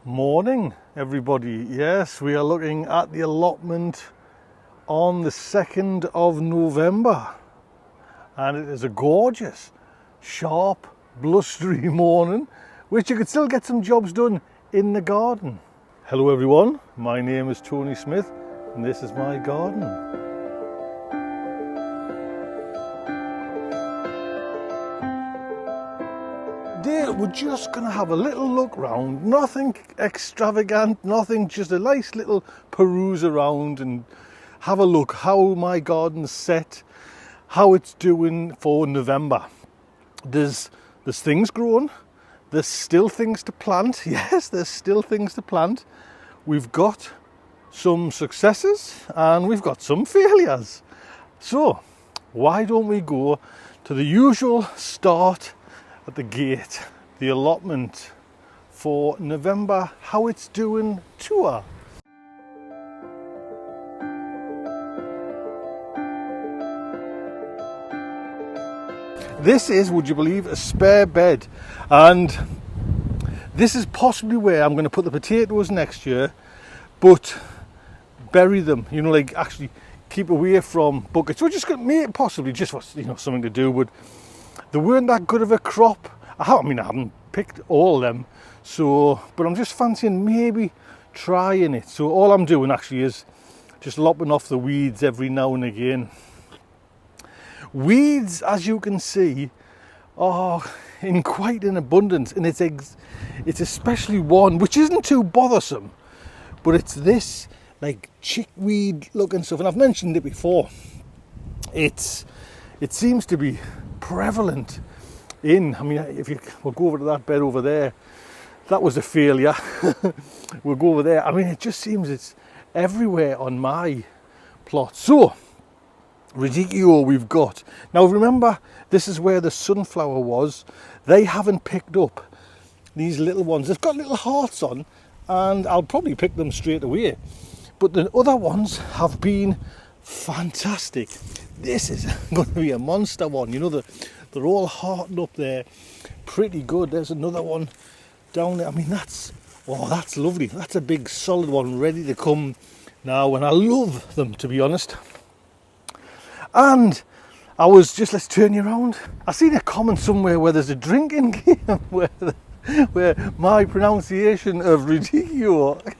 Morning everybody. Yes, we are looking at the allotment on the 2nd of November and it is a gorgeous, sharp, blustery morning which you could still get some jobs done in the garden. Hello everyone, my name is Tony Smith and this is my garden. Today we're just going to have a little look round, nothing extravagant, nothing, just a nice little peruse around and have a look how my garden's set, how it's doing for November. There's things growing, there's still things to plant, yes, there's still things to plant. We've got some successes and we've got some failures. So why don't we go to the usual start at the gate, the allotment for November, how it's doing tour. This is, would you believe, a spare bed, and this is possibly where I'm going to put the potatoes next year, but bury them, you know, like actually keep away from buckets, which is going to make possibly just for, you know, something to do, but they weren't that good of a crop. I haven't picked all of them, so, but I'm just fancying maybe trying it. So all I'm doing actually is just lopping off the weeds every now and again. Weeds, as you can see, are in quite an abundance, and it's especially one which isn't too bothersome, but it's this like chickweed looking stuff, and I've mentioned it before. It seems to be prevalent in, we'll go over to that bed over there, that was a failure. We'll go over there. It just seems it's everywhere on my plot. So radicchio we've got now. Remember, this is where the sunflower was. They haven't picked up these little ones. They've got little hearts on and I'll probably pick them straight away, but the other ones have been fantastic. This is going to be a monster one. You know, they're all hearting up there pretty good. There's another one down there. That's lovely. That's a big solid one ready to come now, and I love them, to be honest. And I was just, let's turn you around. I seen a comment somewhere where there's a drinking game where my pronunciation of radicchio,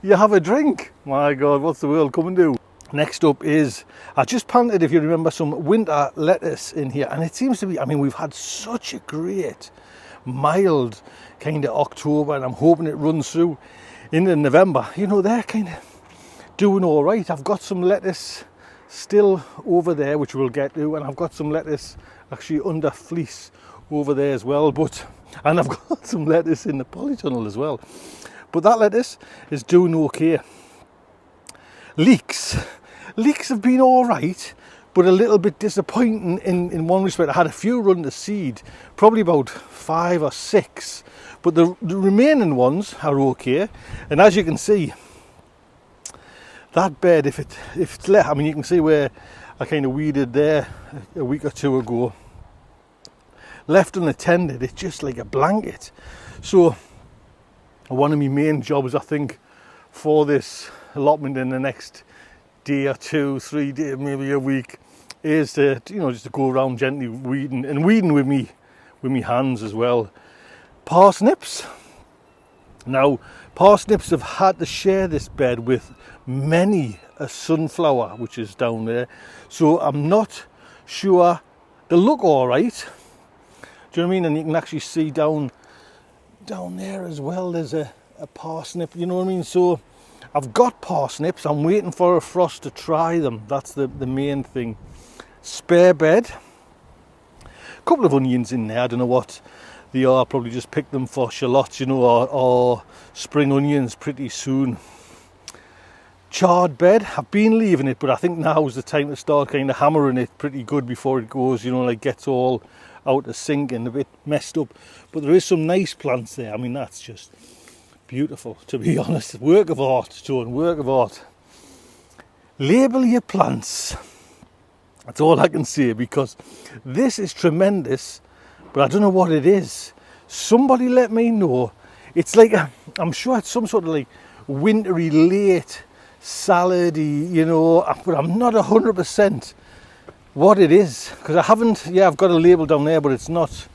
you have a drink. My God, what's the world come and do? Next up is, I just planted, if you remember, some winter lettuce in here, and it seems to be, we've had such a great mild kind of October, and I'm hoping it runs through into November. You know, they're kind of doing all right. I've got some lettuce still over there which we'll get to, and I've got some lettuce actually under fleece over there as well, and I've got some lettuce in the polytunnel as well, but that lettuce is doing okay. Leeks have been all right, but a little bit disappointing in one respect. I had a few run to seed, probably about 5 or 6, but the remaining ones are okay. And as you can see, that bed, if it's left, you can see where I kind of weeded there a week or two ago, left unattended, it's just like a blanket. So one of my main jobs, I think, for this allotment in the next day or 2, 3 days, maybe a week, is to, just to go around gently weeding with me hands as well. Parsnips. Now, parsnips have had to share this bed with many a sunflower which is down there, so I'm not sure. They look all right. Do you know what I mean? And you can actually see down there as well, there's a parsnip, you know what I mean? So I've got parsnips, I'm waiting for a frost to try them. That's the main thing. Spare bed. A couple of onions in there, I don't know what they are, probably just pick them for shallots, or spring onions pretty soon. Charred bed, I've been leaving it, but I think now is the time to start kind of hammering it pretty good before it goes, gets all out of sync and a bit messed up. But there is some nice plants there. That's just beautiful, to be honest. Work of art, John, work of art. Label your plants. That's all I can say, because this is tremendous, but I don't know what it is. Somebody let me know. it's like I'm sure it's some sort of like wintry late salady, you know, but I'm not 100% what it is, because I haven't. Yeah, I've got a label down there, but it's not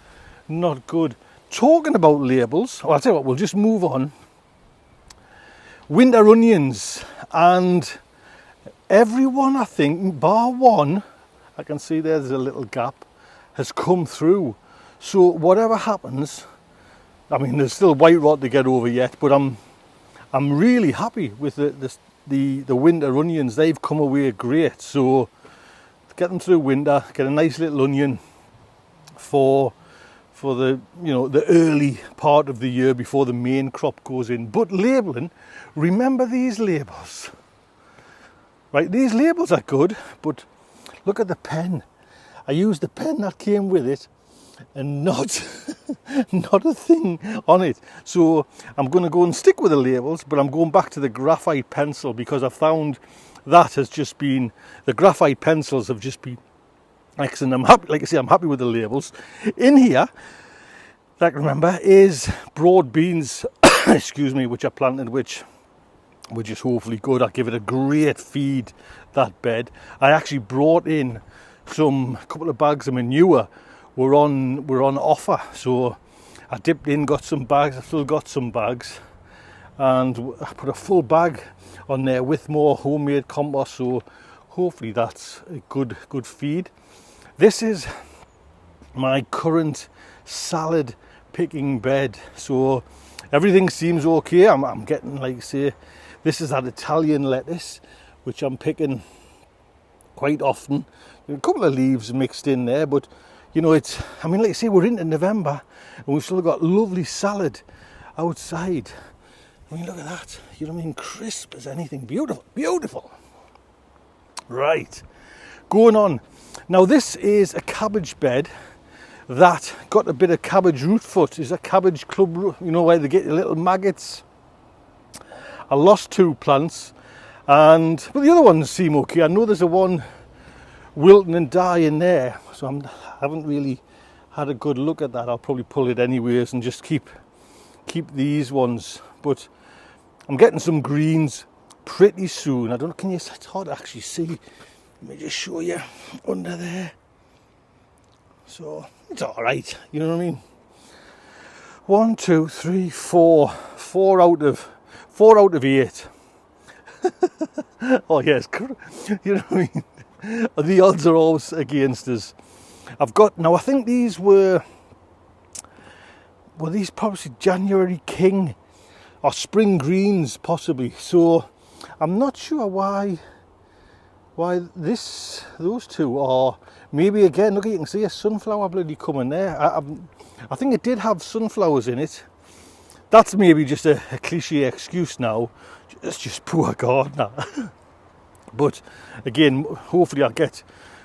good. Talking about labels, well, I'll tell you what, we'll just move on. Winter onions, and everyone, I think, bar one, I can see there's a little gap, has come through. So whatever happens, I mean, there's still white rot to get over yet, but I'm really happy with the winter onions. They've come away great. So get them through winter, get a nice little onion for the, you know, the early part of the year before the main crop goes in. But labelling, remember these labels, right? These labels are good, but look at the pen. I used the pen that came with it and not not a thing on it. So I'm going to go and stick with the labels, but I'm going back to the graphite pencil, because I found that has just been, the graphite pencils have just been excellent. I'm happy, like I say, I'm happy with the labels. In here, like remember, is broad beans, excuse me, which I planted, which is hopefully good. I give it a great feed, that bed. I actually brought in a couple of bags of manure. We're on offer, so I dipped in, got some bags. I've still got some bags, and I put a full bag on there with more homemade compost. So hopefully that's a good feed. This is my current salad picking bed, so everything seems okay. I'm getting, like say, this is that Italian lettuce which I'm picking quite often. A couple of leaves mixed in there, but you know, it's, I mean, like I say, we're into November and we've still got lovely salad outside. I mean, look at that, you know what I mean, crisp as anything. Beautiful. Right, going on. Now this is a cabbage bed that got a bit of cabbage root foot. Is a cabbage club root, you know, where they get the little maggots. I lost 2 plants, but the other ones seem okay. I know there's a one wilting and dying there, so I haven't really had a good look at that. I'll probably pull it anyways and just keep these ones. But I'm getting some greens pretty soon. I don't know, can you, it's hard to actually see. Let me just show you under there. So it's all right, you know what I mean. 1, 2, 3, 4. 4 out of 8. Oh yes, you know what I mean. The odds are always against us. I've got, now I think these were these probably January King or spring greens possibly. So I'm not sure why those two are, maybe again, look, you can see a sunflower bloody coming there. I think it did have sunflowers in it. That's maybe just a cliche excuse now. It's just poor gardener. But again, hopefully I'll get,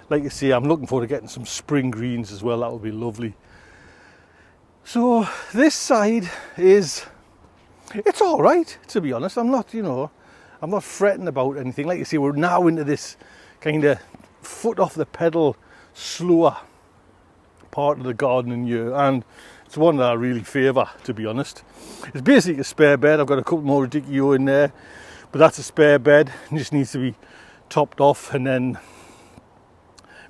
like I say, I'm looking forward to getting some spring greens as well. That would be lovely. So this side is, it's all right, to be honest. I'm not, you know, I'm not fretting about anything. Like you see, we're now into this kind of foot off the pedal, slower part of the gardening year, and it's one that I really favour, to be honest. It's basically a spare bed. I've got a couple more radicchio in there, but that's a spare bed. It just needs to be topped off, and then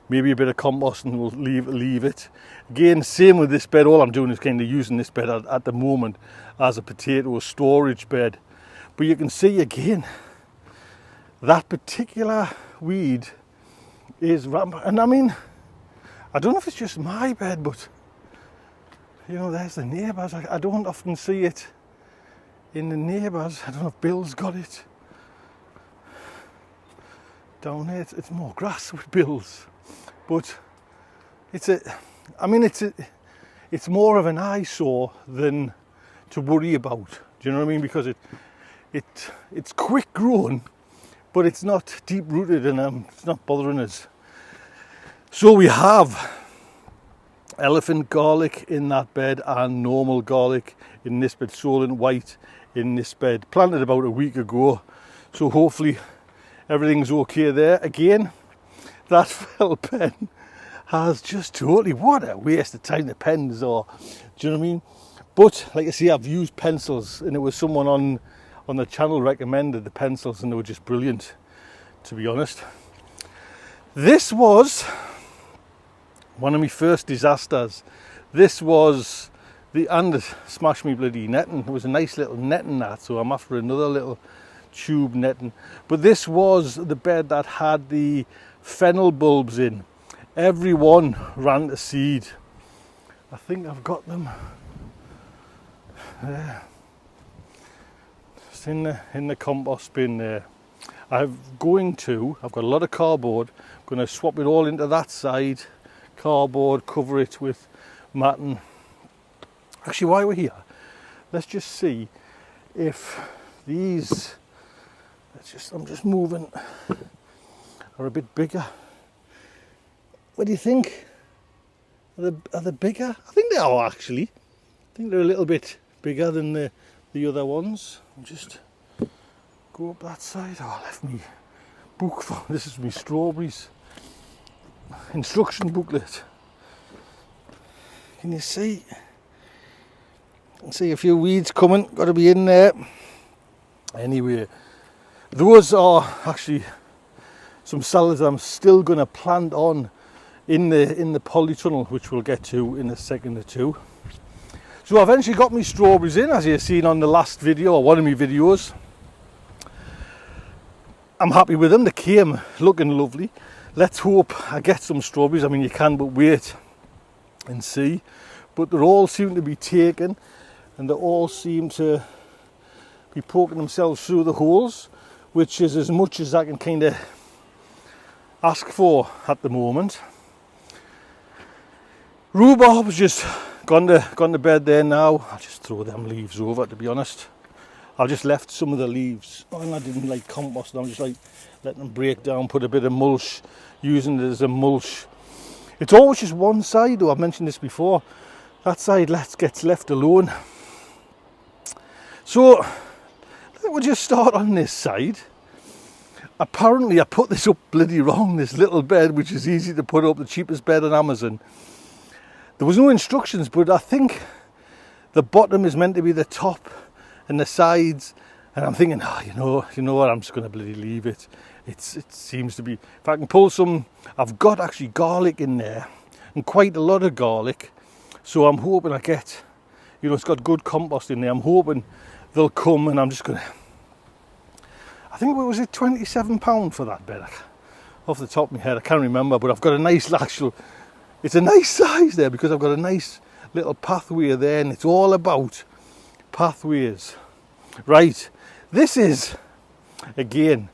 maybe a bit of compost, and we'll leave it. Again, same with this bed. All I'm doing is kind of using this bed at the moment as a potato storage bed. But you can see again, that particular weed is rampant. And I mean, I don't know if it's just my bed, but you know, there's the neighbours. I don't often see it in the neighbours. I don't know if Bill's got it. Down there, it's more grass with Bill's. But it's more of an eyesore than to worry about. Do you know what I mean? Because it's quick growing, but it's not deep rooted, and it's not bothering us. So we have elephant garlic in that bed and normal garlic in this bed, Solent white in this bed. Planted about a week ago, so hopefully everything's okay there. Again, that fell pen has just totally, what a waste of time the pens are. Do you know what I mean? But like I say, I've used pencils, and it was someone on the channel recommended the pencils, and they were just brilliant, to be honest. This was one of my first disasters. This was and it smashed me bloody netting. It was a nice little netting that, so I'm after another little tube netting. But this was the bed that had the fennel bulbs in. Every one ran to seed. I think I've got them there. It's in the compost bin there. I've got a lot of cardboard. I'm going to swap it all into that side. Cardboard, cover it with matting. Actually, while we're here, let's just see if these, I'm just moving, are a bit bigger. What do you think? Are they bigger? I think they are, actually. I think they're a little bit bigger than the other ones. I'll just go up that side. Oh, I left me book for, this is my strawberries. Instruction booklet. Can you see? I can see a few weeds coming, got to be in there. Anyway, those are actually some salads I'm still going to plant on in the polytunnel, which we'll get to in a second or two. So I eventually got my strawberries in, as you've seen on the last video, or one of my videos. I'm happy with them, they came looking lovely. Let's hope I get some strawberries. I mean, you can but wait and see. But they all seem to be taken, and they all seem to be poking themselves through the holes, which is as much as I can kind of ask for at the moment. Rhubarb's just gone to bed there now. I'll just throw them leaves over, to be honest. I've just left some of the leaves, and I didn't like compost. I'm just like letting them break down, put a bit of mulch, using it as a mulch. It's always just one side, though. I've mentioned this before. That side gets left alone. So we'll just start on this side. Apparently I put this up bloody wrong, this little bed, which is easy to put up, the cheapest bed on Amazon. There was no instructions, but I think the bottom is meant to be the top and the sides, and I'm thinking, oh, you know what, I'm just going to bloody leave it. It seems to be, if I can pull some, I've got actually garlic in there, and quite a lot of garlic, so I'm hoping I get, it's got good compost in there. I'm hoping they'll come, and I'm just going to, I think, what was it, £27 for that bed? Off the top of my head, I can't remember, but I've got a nice it's a nice size there, because I've got a nice little pathway there, and it's all about pathways. Right, this is, again,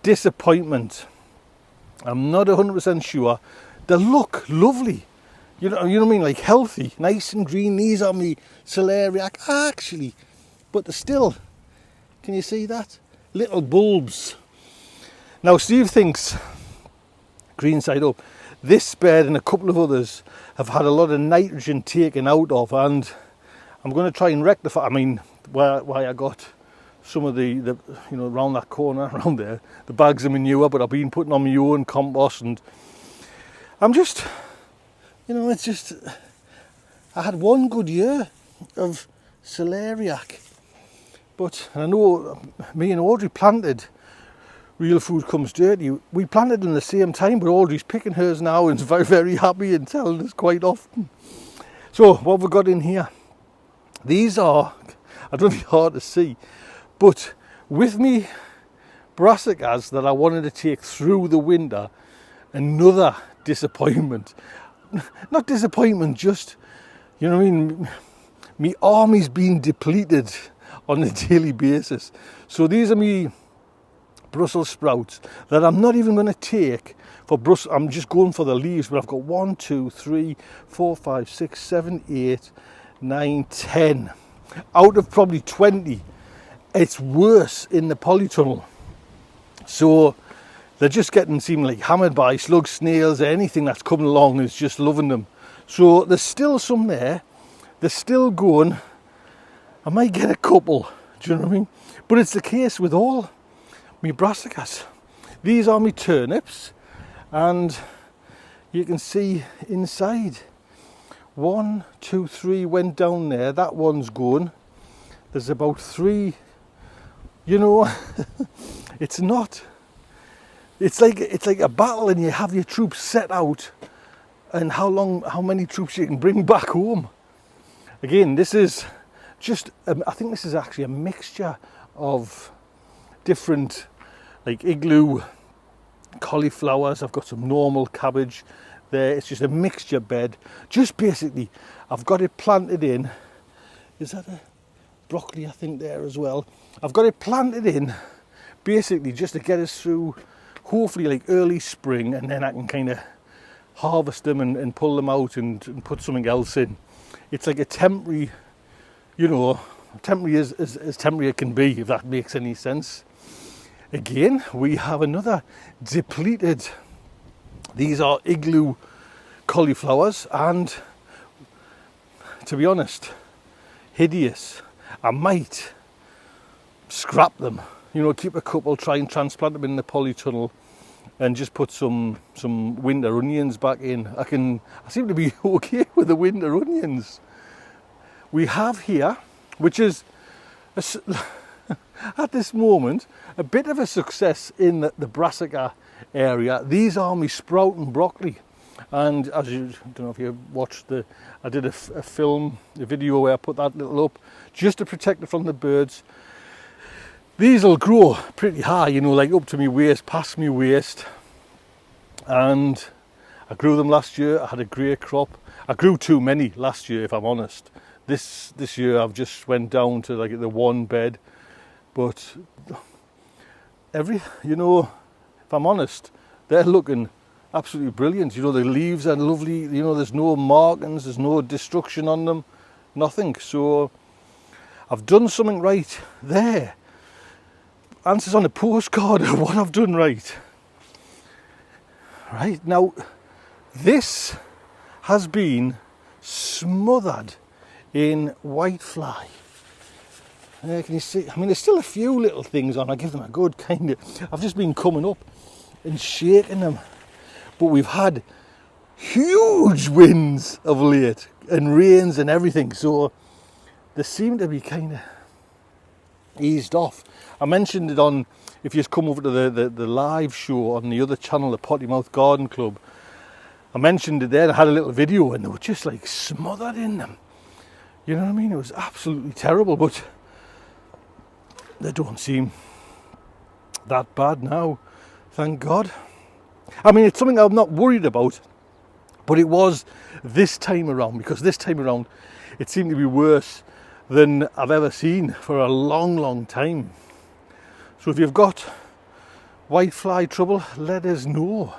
disappointment. I'm not 100% sure. They look lovely. You know what I mean? Like healthy, nice and green. These are me celeriac, actually. But they're still, can you see that? Little bulbs. Now Steve thinks, green side up, this bed and a couple of others have had a lot of nitrogen taken out of, and I'm going to try and rectify, I mean, where I got some of the around that corner, around there, the bags of manure, but I've been putting on my own compost, and I'm just, it's just, I had one good year of celeriac, but I know me and Audrey planted Real Food Comes Dirty. We planted them at the same time, but Audrey's picking hers now and is very, very happy and telling us quite often. So what have we got in here? These are, I don't know if it's hard to see, but with me brassicas that I wanted to take through the winter, another disappointment. Not disappointment, just, you know what I mean, my army's been depleted on a daily basis. So these are me Brussels sprouts that I'm not even going to take for Brussels. I'm just going for the leaves, but I've got 1, 2, 3, 4, 5, 6, 7, 8, 9, 10 out of probably 20. It's worse in the polytunnel, so they're just seeming like hammered by slugs, snails, anything that's coming along is just loving them. So there's still some there, they're still going. I might get a couple, do you know what I mean? But it's the case with all my brassicas. These are my turnips, and you can see inside 1, 2, 3 went down there. That one's gone. There's about 3, you know. It's not, it's like a battle, and you have your troops set out, and how many troops you can bring back home. Again, this is just, I think this is actually a mixture of different, like igloo cauliflowers. I've got some normal cabbage there. It's just a mixture bed. Just basically, I've got it planted in. Is that a broccoli, I think, there as well? I've got it planted in basically just to get us through, hopefully like early spring, and then I can kind of harvest them and pull them out and put something else in. It's like a temporary, you know, temporary as temporary it can be, if that makes any sense. Again, we have another depleted, these are igloo cauliflowers, and to be honest, hideous. I might scrap them, you know, keep a couple, try and transplant them in the polytunnel, and just put some winter onions back in. I seem to be okay with the winter onions. We have here, which is at this moment a bit of a success in the brassica area. These are my sprouting broccoli, and as you, I don't know if you watched I did a video where I put that little up just to protect it from the birds. These will grow pretty high, you know, like up to my waist, past my waist. And I grew them last year. I had a great crop. I grew too many last year, if I'm honest. This year I've just went down to like the one bed. But you know, if I'm honest, they're looking absolutely brilliant. You know, the leaves are lovely. You know, there's no markings, there's no destruction on them, nothing. So I've done something right there. Answers on a postcard of what I've done right. Right, now this has been smothered in whitefly. Can you see? I mean, there's still a few little things on. I give them a good kind of, I've just been coming up and shaking them. But we've had huge winds of late, and rains and everything, so they seem to be kind of eased off. I mentioned it on, if you just come over to the live show on the other channel, the Pottymouth Garden Club, I mentioned it there, and I had a little video, and they were just like smothered in them. You know what I mean? It was absolutely terrible, but they don't seem that bad now, thank God. I mean, it's something I'm not worried about, but it was this time around, because this time around it seemed to be worse than I've ever seen for a long, long time. So if you've got whitefly trouble, let us know.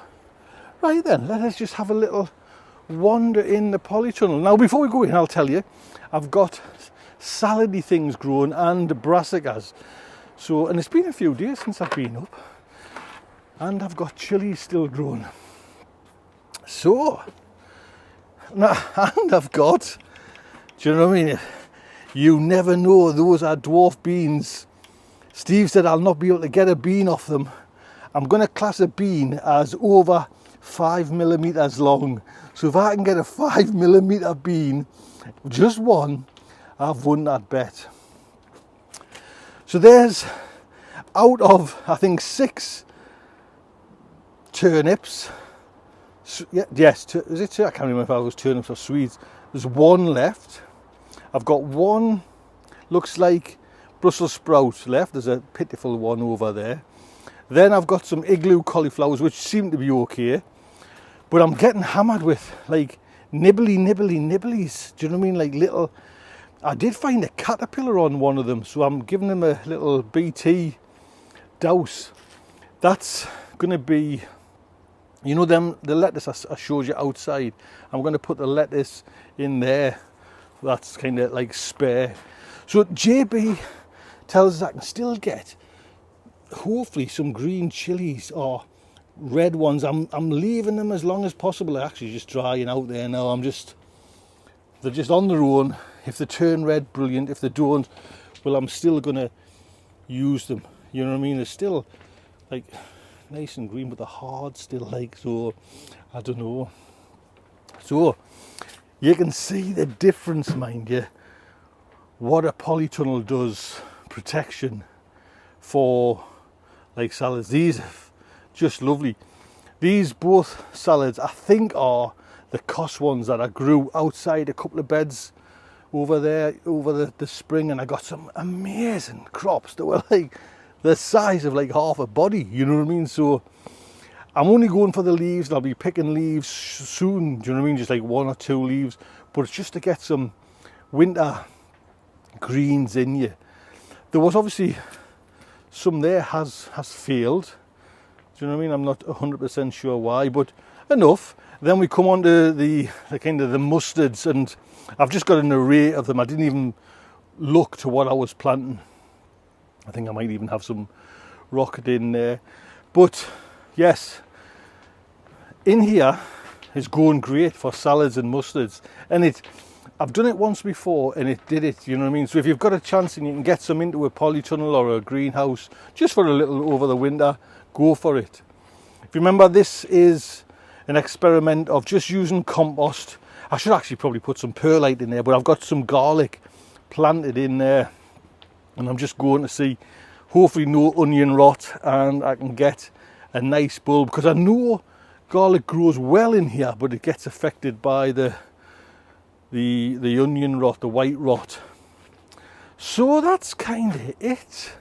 Right then, let us just have a little wander in the polytunnel. Now, before we go in, I'll tell you, I've got salady things growing and brassicas. So, and it's been a few days since I've been up, and I've got chilies still growing. So, now, and I've got, do you know what I mean? You never know, those are dwarf beans. Steve said I'll not be able to get a bean off them. I'm going to class a bean as over 5 millimeters long. So if I can get a 5 millimeter bean, just one, I've won that bet. So there's, out of, I think, 6 turnips, yes, is it? I can't remember if I was turnips or Swedes. There's one left. I've got one, looks like Brussels sprouts left. There's a pitiful one over there. Then I've got some igloo cauliflowers, which seem to be okay. But I'm getting hammered with like nibblies. Do you know what I mean? Like little, I did find a caterpillar on one of them, so I'm giving them a little BT douse. That's going to be, you know, the lettuce I showed you outside. I'm going to put the lettuce in there. That's kind of like spare. So JB tells us I can still get hopefully some green chilies or red ones. I'm leaving them as long as possible. They're actually just drying out there now. They're just on their own. If they turn red, brilliant. If they don't, well, I'm still gonna use them. You know what I mean? They're still like nice and green, but they're hard still, like, so I don't know. So You can see the difference, mind you, what a polytunnel does, protection for like salads. These are just lovely. These both salads I think are the Kos ones that I grew outside a couple of beds over there over the spring, and I got some amazing crops that were like the size of like half a body, you know what I mean? So I'm only going for the leaves, and I'll be picking leaves soon, do you know what I mean? Just like 1 or 2 leaves, but it's just to get some winter greens in you. There was obviously some there has failed, do you know what I mean? I'm not 100% sure why, but enough. Then we come on to the kind of the mustards, and I've just got an array of them. I didn't even look to what I was planting. I think I might even have some rocket in there. But yes, in here is going great for salads and mustards. And I've done it once before and it did it, you know what I mean? So if you've got a chance and you can get some into a polytunnel or a greenhouse, just for a little over the winter, go for it. If you remember, this is an experiment of just using compost. I should actually probably put some perlite in there, but I've got some garlic planted in there, and I'm just going to see, hopefully no onion rot, and I can get a nice bulb, because I know garlic grows well in here, but it gets affected by the onion rot, the white rot. So that's kind of it.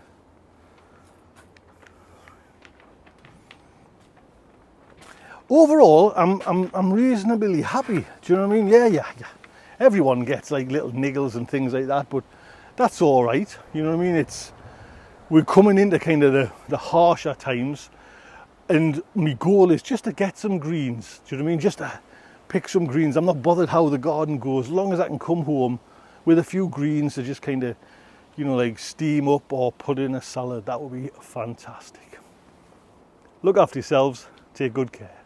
Overall, I'm reasonably happy. Do you know what I mean? Yeah. Everyone gets like little niggles and things like that, but that's all right. You know what I mean? We're coming into kind of the harsher times, and my goal is just to get some greens. Do you know what I mean? Just to pick some greens. I'm not bothered how the garden goes, as long as I can come home with a few greens to just kind of, you know, like steam up or put in a salad. That would be fantastic. Look after yourselves. Take good care.